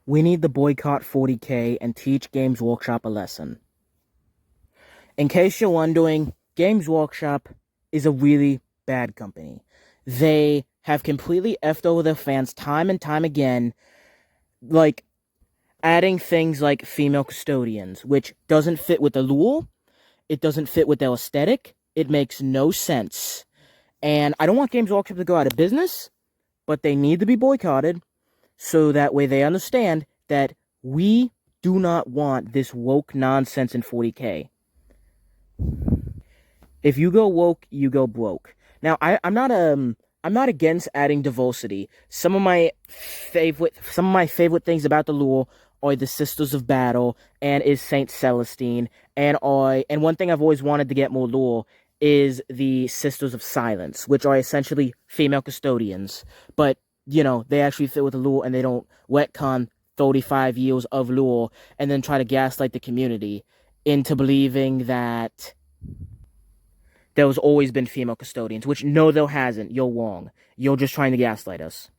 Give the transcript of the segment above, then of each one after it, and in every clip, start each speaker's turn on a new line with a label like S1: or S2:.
S1: We need to boycott 40K and teach Games Workshop a lesson. In case you're wondering, Games Workshop is a really bad company. They have completely effed over their fans time and time again, like adding things like female custodians, which doesn't fit with the lure, it doesn't fit with their aesthetic, it makes no sense. And I don't want Games Workshop to go out of business, but they need to be boycotted so that way they understand that we do not want this woke nonsense in 40K. If you go woke, you go broke. Now, I'm not against adding diversity. Some of my favorite things about the lore are the Sisters of Battle and is Saint Celestine, and one thing I've always wanted to get more lore is the Sisters of Silence, which are essentially female custodians, but they actually fit with the lore and they don't retcon 35 years of lore and then try to gaslight the community into believing that there's always been female custodians, which no, there hasn't. You're wrong. You're just trying to gaslight us.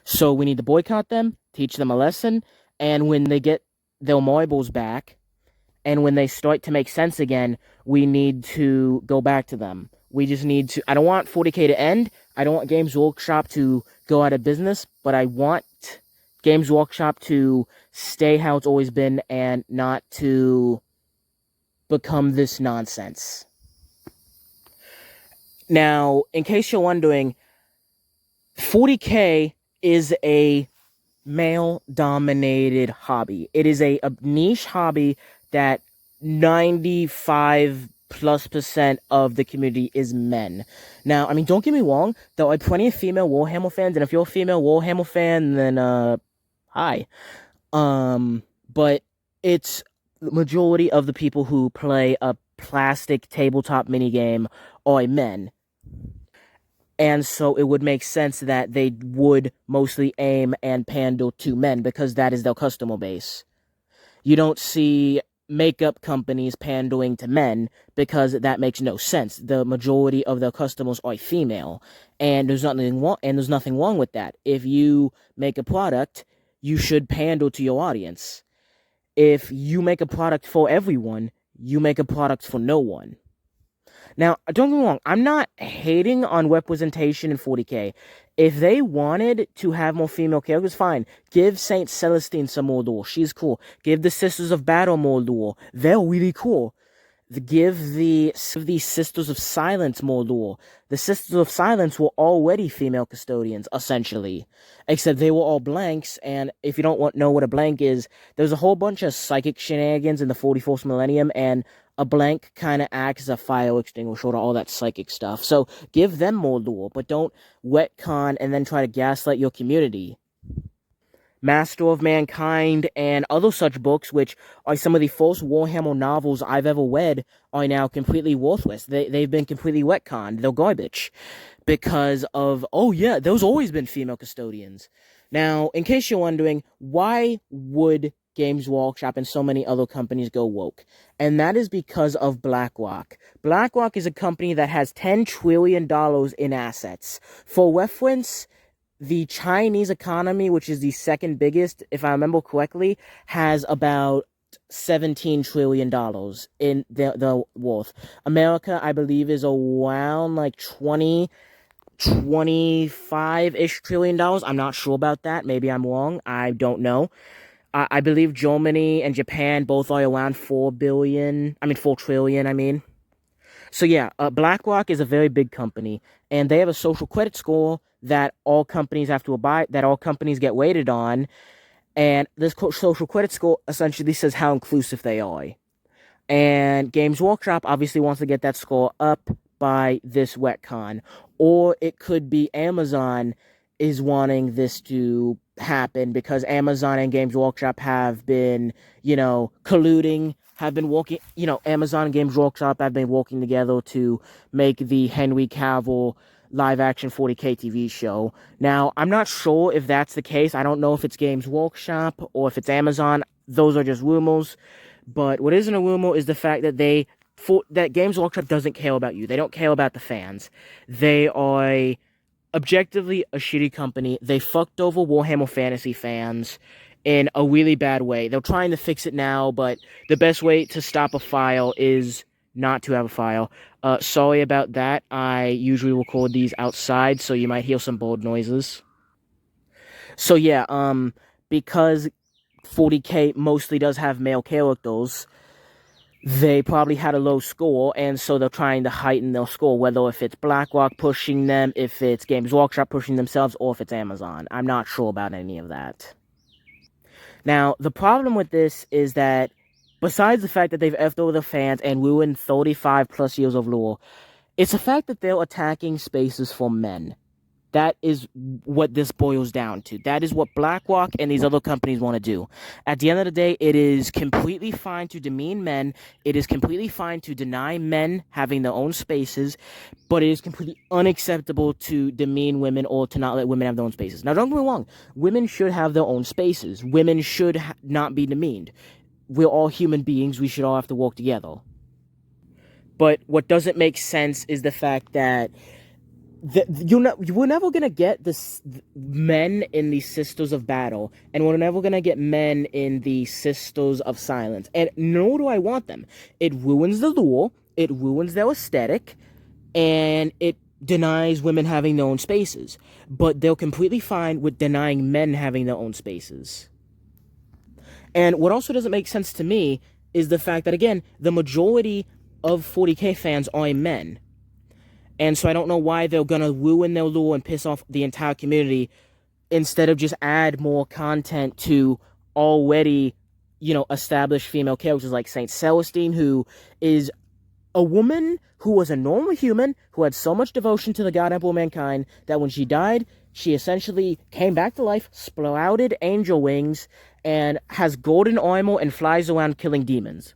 S1: So we need to boycott them, teach them a lesson, and when they get their marbles back, and when they start to make sense again, we need to go back to them. We just need to... I don't want 40K to end. I don't want Games Workshop to go out of business, but I want Games Workshop to stay how it's always been and not to become this nonsense. Now, in case you're wondering, 40K is a male-dominated hobby. It is a niche hobby that 95+% of the community is men. Now, I mean, don't get me wrong, there are plenty of female Warhammer fans, and if you're a female Warhammer fan, then, hi. But it's the majority of the people who play a plastic tabletop minigame are men. And so it would make sense that they would mostly aim and pander to men because that is their customer base. You don't see makeup companies pandering to men because that makes no sense. The majority of their customers are female, and there's nothing wrong with that. If you make a product, you should pander to your audience. If you make a product for everyone, you make a product for no one. Now, don't get me wrong, I'm not hating on representation in 40K. If they wanted to have more female characters, fine. Give Saint Celestine some more lore. She's cool. Give the Sisters of Battle more lore. They're really cool. Give the Sisters of Silence more lore. The Sisters of Silence were already female custodians, essentially. Except they were all blanks, and if you don't know what a blank is, there's a whole bunch of psychic shenanigans in the 44th millennium, and a blank kind of acts as a fire extinguisher to all that psychic stuff. So give them more lore, but don't retcon and then try to gaslight your community. Master of Mankind and other such books, which are some of the first Warhammer novels I've ever read, are now completely worthless. They've been completely retconned. They're garbage. Because of, oh yeah, there's always been female custodians. Now, in case you're wondering, why would Games Workshop and so many other companies go woke? And that is because of BlackRock. BlackRock is a company that has $10 trillion in assets. For reference, the Chinese economy, which is the second biggest, if I remember correctly, has about $17 trillion in the worth. America, I believe, is around like 25-ish trillion dollars. I'm not sure about that. Maybe I'm wrong. I don't know. I believe Germany and Japan both are around 4 trillion, I mean. So yeah, BlackRock is a very big company, and they have a social credit score that all companies have to abide, that all companies get weighted on, and this social credit score essentially says how inclusive they are. And Games Workshop obviously wants to get that score up by this retcon, or it could be Amazon is wanting this to happen because Amazon and Games Workshop have been, colluding, have been working, Amazon and Games Workshop have been working together to make the Henry Cavill live-action 40K TV show. Now, I'm not sure if that's the case. I don't know if it's Games Workshop or if it's Amazon. Those are just rumors. But what isn't a rumor is the fact that that Games Workshop doesn't care about you. They don't care about the fans. They are objectively a shitty company. They fucked over Warhammer Fantasy fans in a really bad way. They're trying to fix it now, but the best way to stop a file is not to have a file. Sorry about that. I usually record these outside, so you might hear some bold noises. So yeah, because 40K mostly does have male characters, they probably had a low score, and so they're trying to heighten their score, whether if it's BlackRock pushing them, if it's Games Workshop pushing themselves, or if it's Amazon. I'm not sure about any of that. Now, the problem with this is that besides the fact that they've effed over the fans and ruined 35 plus years of lore, it's the fact that they're attacking spaces for men. That is what this boils down to. That is what BlackRock and these other companies want to do. At the end of the day, it is completely fine to demean men. It is completely fine to deny men having their own spaces, but it is completely unacceptable to demean women or to not let women have their own spaces. Now, don't get me wrong. Women should have their own spaces. Women should not be demeaned. We're all human beings. We should all have to work together. But what doesn't make sense is the fact that we're never gonna get this men in the Sisters of Battle, and we're never gonna get men in the Sisters of Silence, and nor do I want them. It ruins the lore, it ruins their aesthetic, and it denies women having their own spaces. But they're completely fine with denying men having their own spaces. And what also doesn't make sense to me is the fact that, again, the majority of 40K fans are men. And so I don't know why they're going to ruin their lore and piss off the entire community instead of just add more content to already, established female characters like Saint Celestine, who is a woman who was a normal human who had so much devotion to the God Emperor Mankind that when she died, she essentially came back to life, sprouted angel wings, and has golden armor and flies around killing demons.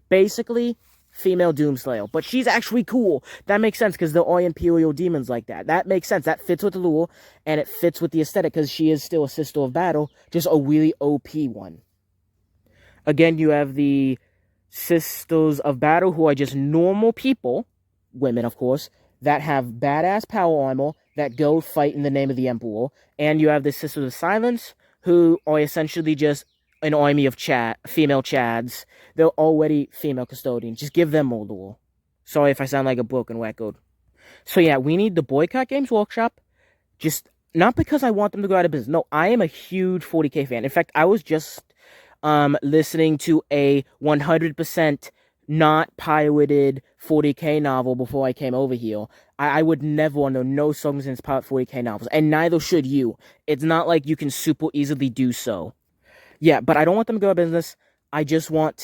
S1: Basically, female Doomslayer. But she's actually cool. That makes sense because there are Imperial demons like that. That makes sense. That fits with the lore, and it fits with the aesthetic because she is still a Sister of Battle, just a really OP one. Again, you have the Sisters of Battle who are just normal people, women of course, that have badass power armor that go fight in the name of the Emperor. And you have the Sisters of Silence who are essentially just an army of female Chads. They're already female custodians. Just give them more lore. Sorry if I sound like a broken record. So yeah, we need to boycott Games Workshop. Just not because I want them to go out of business. No, I am a huge 40K fan. In fact, I was just listening to a 100% not pirated 40K novel before I came over here. I would never know no songs in pirate 40K novels, and neither should you. It's not like you can super easily do so. Yeah, but I don't want them to go out of business. I just want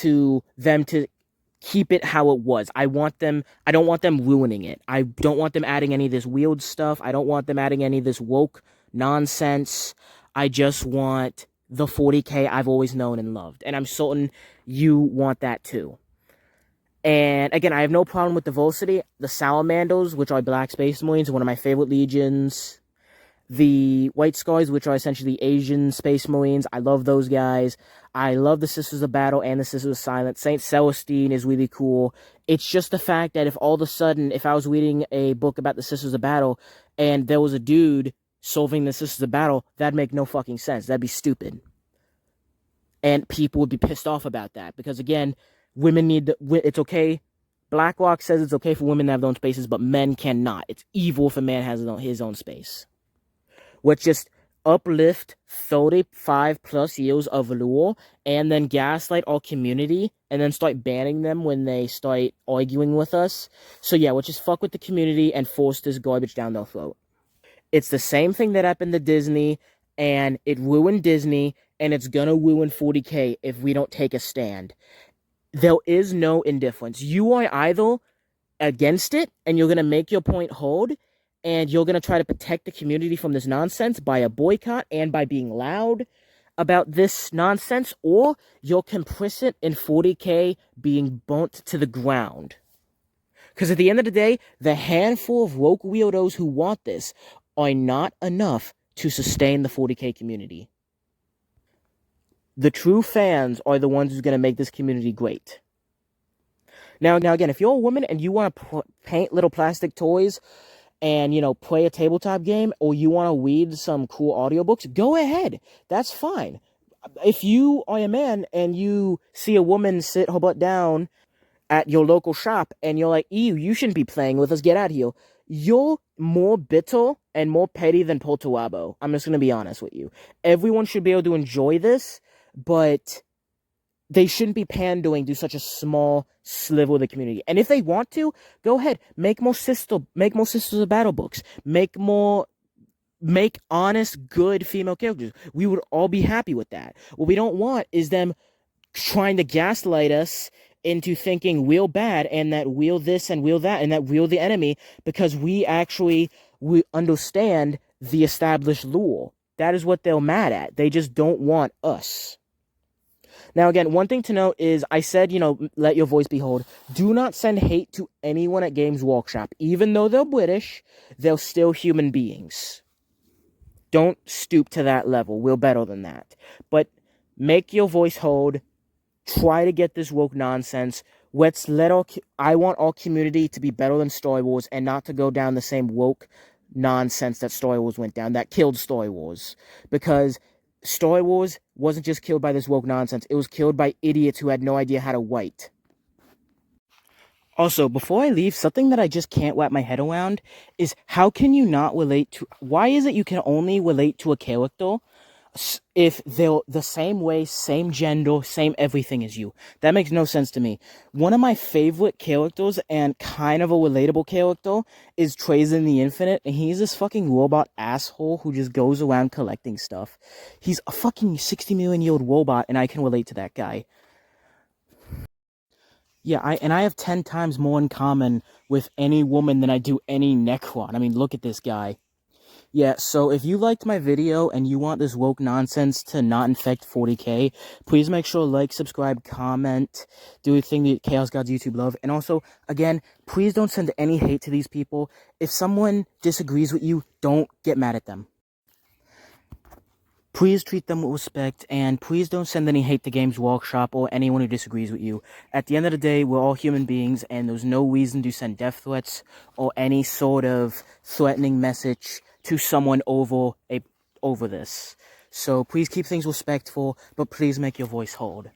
S1: them to keep it how it was. I don't want them ruining it. I don't want them adding any of this weird stuff. I don't want them adding any of this woke nonsense. I just want the 40K I've always known and loved. And I'm certain you want that too. And again, I have no problem with diversity. The Salamanders, which are Black Space Marines, are one of my favorite legions. The White Scars, which are essentially Asian Space Marines. I love those guys. I love the Sisters of Battle and the Sisters of Silence. Saint Celestine is really cool. It's just the fact that if all of a sudden, if I was reading a book about the Sisters of Battle and there was a dude solving the Sisters of Battle, that'd make no fucking sense. That'd be stupid. And people would be pissed off about that. Because again, it's okay. BlackRock says it's okay for women to have their own spaces, but men cannot. It's evil if a man has his own space. Which just uplift 35 plus years of lore and then gaslight our community and then start banning them when they start arguing with us. So yeah, we'll just fuck with the community and force this garbage down their throat. It's the same thing that happened to Disney, and it ruined Disney, and it's gonna ruin 40K if we don't take a stand. There is no indifference. You are either against it and you're gonna make your point hold, and you're going to try to protect the community from this nonsense by a boycott and by being loud about this nonsense, or you're complicit in 40K being burnt to the ground. Because at the end of the day, the handful of woke weirdos who want this are not enough to sustain the 40K community. The true fans are the ones who's going to make this community great. Now again, if you're a woman and you want to paint little plastic toys and, play a tabletop game, or you want to read some cool audiobooks, go ahead. That's fine. If you are a man and you see a woman sit her butt down at your local shop and you're like, ew, you shouldn't be playing with us, get out of here. You're more bitter and more petty than Poltawabo. I'm just going to be honest with you. Everyone should be able to enjoy this, but they shouldn't be pandering to such a small sliver of the community. And if they want to, go ahead, make more sisters of battle books, make honest, good female characters. We would all be happy with that. What we don't want is them trying to gaslight us into thinking we're bad and that we're this and we're that and that we're the enemy because we understand the established lore. That is what they're mad at. They just don't want us. Now, again, one thing to note is I said, let your voice be heard. Do not send hate to anyone at Games Workshop. Even though they're British, they're still human beings. Don't stoop to that level. We're better than that. But make your voice heard. Try to get this woke nonsense. I want our community to be better than Star Wars and not to go down the same woke nonsense that Star Wars went down, that killed Star Wars. Because Star Wars wasn't just killed by this woke nonsense, it was killed by idiots who had no idea how to write. Also, before I leave, something that I just can't wrap my head around is how can you not relate to... Why is it you can only relate to a character if they're the same way, same gender, same everything as you? That makes no sense to me. One of my favorite characters and kind of a relatable character is Trazen the Infinite, and he's this fucking robot asshole who just goes around collecting stuff. He's a fucking 60 million year old robot, and I can relate to that guy. Yeah, I have 10 times more in common with any woman than I do any Necron. I mean, look at this guy. Yeah, so if you liked my video and you want this woke nonsense to not infect 40k, please make sure to like, subscribe, comment, do the thing that Chaos Gods YouTube love. And also, again, please don't send any hate to these people. If someone disagrees with you, don't get mad at them. Please treat them with respect, and please don't send any hate to Games Workshop or anyone who disagrees with you. At the end of the day, we're all human beings, and there's no reason to send death threats or any sort of threatening message to someone over this. So please keep things respectful, but please make your voice heard.